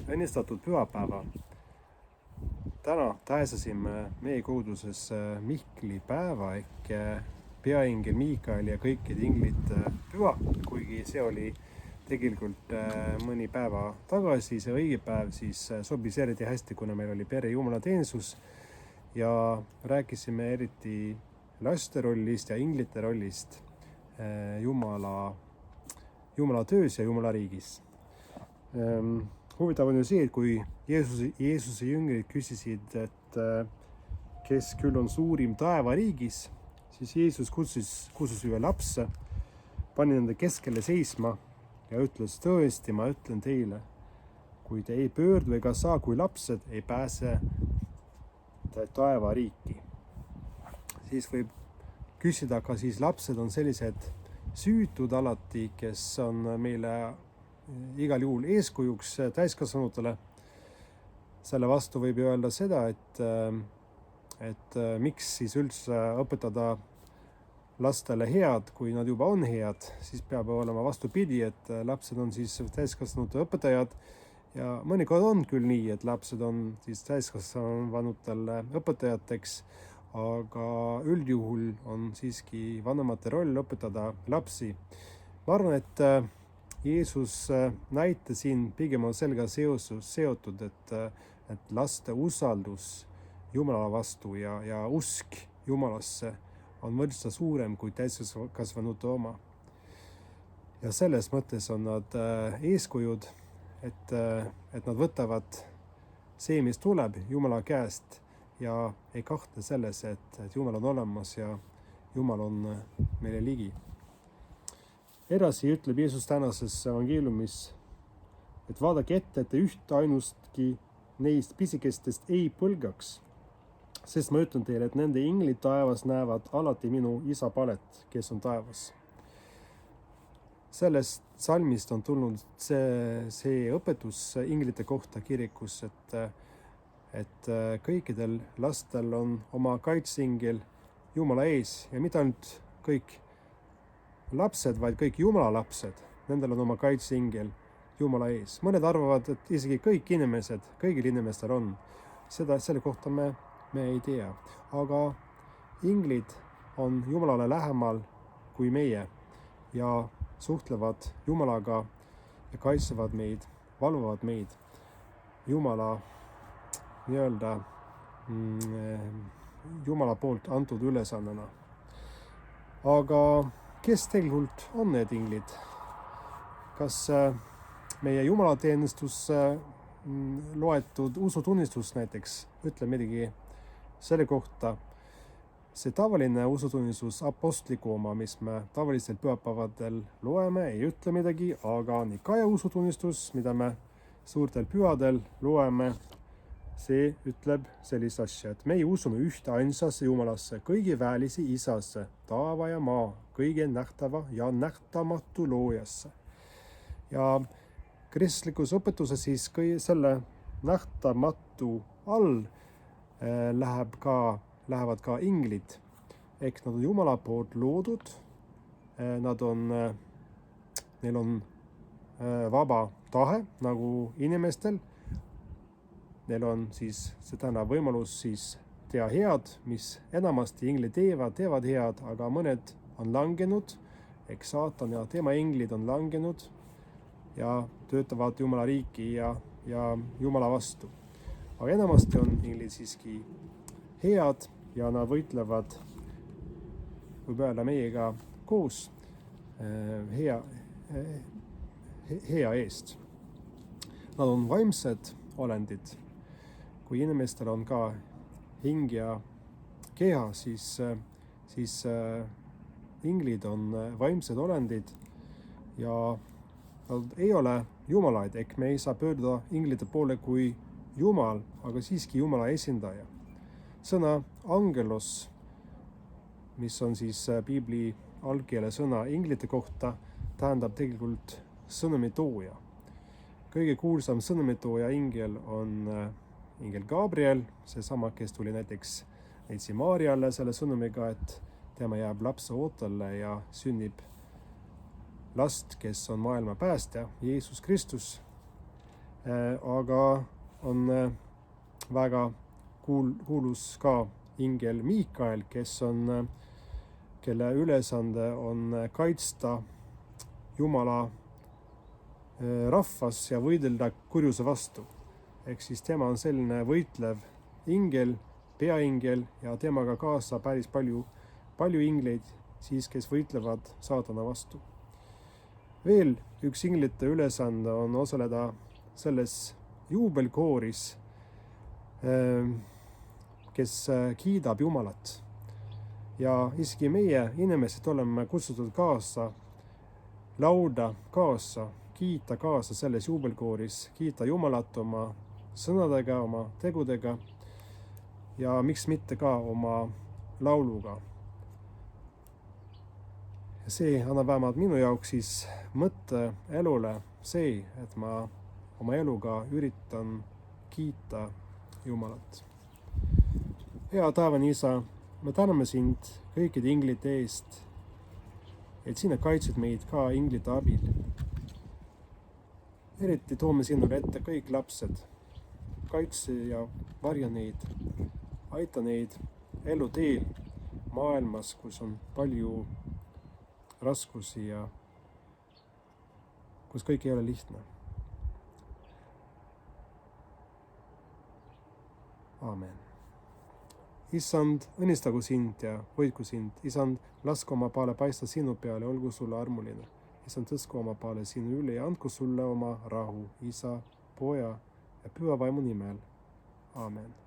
Õnnistatud pühapäeva. Täna tähistasime meie koguduses Mihkli päeva ehk peaingel Miikael ja kõikide inglite püha, kuigi see oli tegelikult mõni päeva tagasi, see õige päev siis sobis eriti hästi, kuna meil oli pere jumalateenistus ja rääkisime eriti laste rollist ja inglite rollist Jumala töös ja Jumala riigis. Huvitav on ju see, et kui Jeesuse jüngrid küsisid, et kes küll on suurim taevariigis, siis Jeesus kutsus ühe lapse, pani nende keskele seisma ja ütles, tõesti, ma ütlen teile, kui te ei pöördu ega saa kui lapsed, ei pääse taevariiki. Siis võib küsida, ka siis lapsed on sellised süütud alati, kes on meile igal juhul eeskujuks täiskasvanutele. Selle vastu võib ju öelda seda, et miks siis üldse õpetada lastele head, kui nad juba on head, siis peab olema vastupidi, et lapsed on siis täiskasvanute õpetajad ja mõnikord on küll nii, et lapsed on siis täiskasvanutele õpetajateks, aga üldjuhul on siiski vanemate roll õpetada lapsi. Ma arvan, et Jeesus näite siin pigem on sellega seotud, et laste usaldus Jumala vastu ja usk Jumalasse on võrdsa suurem kui täiskasvanute oma. Ja selles mõttes on nad eeskujud, et nad võtavad see, mis tuleb Jumala käest ja ei kahtle selles, et Jumal on olemas ja Jumal on meile ligi. Edasi ütleb Jeesus tänases evangeeliumis, et vaadake ette, et te üht ainustki neist pisikestest ei põlgaks, sest ma ütlen teile, et nende inglid taevas näevad alati minu isa palet, kes on taevas. Sellest salmist on tulnud see õpetus inglite kohta kirikus, et kõikidel lastel on oma kaitseingel Jumala ees ja mitte ainult kõik lapsed, vaid kõik Jumala lapsed, nendel on oma kaitseingel Jumala ees. Mõned arvavad, et isegi kõigil inimestel on. Selle kohta me ei tea. Aga inglid on Jumalale lähemal kui meie ja suhtlevad Jumalaga ja kaitsevad meid, valvavad meid Jumala Jumala poolt antud ülesannena. Aga kes tegelikult on need inglid? Kas meie jumalateenistus loetud usutunnistus näiteks ütleb midagi selle kohta? See tavaline usutunnistus, apostliku oma, mis me tavalistel pühapäevadel loeme, ei ütle midagi, aga Nikaia usutunnistus, mida me suurtel pühadel loeme, see ütleb sellist asja, et meie usume ühte ainsasse Jumalasse, kõigi väelisi isasse, taeva ja maa, kõige nähtava ja nähtamatu loojasse. Ja kristlikus õpetuses siis selle nähtamatu all lähevad ka inglid, ehk nad on Jumala poolt loodud, neil on vaba tahe nagu inimestel. Neil on siis seda võimalus siis teha head, mis enamasti inglid teevad head, aga mõned on langenud, ehk saatan ja tema inglid on langenud ja töötavad Jumala riiki ja Jumala vastu. Aga enamasti on inglid siiski head ja nad võitlevad, võib öelda meiega koos hea eest. Nad on vaimsed olendid. Kui inimestel on ka hing ja keha, siis inglid on vaimsed olendid ja nad ei ole jumalaid, ehk me ei saa pöörduda inglite poole kui Jumal, aga siiski Jumala esindaja. Sõna angelos, mis on siis piibli algkeele sõna inglite kohta, tähendab tegelikult sõnumitooja. Kõige kuulsam sõnumitooja ingel on ingel Gabriel, seesama, kes tuli näiteks neitsi Maarjale selle sõnumiga, et tema jääb lapse ootele ja sünnib last, kes on maailma päästja, Jeesus Kristus. aga on väga kuulus ka ingel Miikael, kelle ülesande on kaitsta Jumala rahvas ja võidelda kurjuse vastu. Ehk siis tema on selline võitlev ingel, peaingel ja temaga kaasa päris palju ingleid siis, kes võitlevad saatana vastu. Veel üks inglite ülesande on osaleda selles juubelkooris, kes kiidab Jumalat. Ja isegi meie inimesed oleme kutsutud kaasa, laulda kaasa, kiita kaasa selles juubelkooris, kiita Jumalat oma sõnadega, oma tegudega ja miks mitte ka oma lauluga. Ja see annab vähemalt minu jaoks siis mõtte elule see, et ma oma eluga üritan kiita Jumalat. Hea taevane Isa, me täname sind kõikide inglite eest, et sina kaitsed meid ka inglite abil. Eriti toome sinule ette kõik lapsed. Kaitse ja varja neid, aita neid elu teel maailmas, kus on palju raskusi ja kus kõik ei ole lihtne. Aamen. Issand, õnnistagu sind ja hoidku sind. Issand, lasku oma paale paista sinu peale, olgu sulle armuline. Issand, tõsku oma paale sinu üle ja andku sulle oma rahu, Isa, Poja ja Püha Vaimu nimel. Aamen.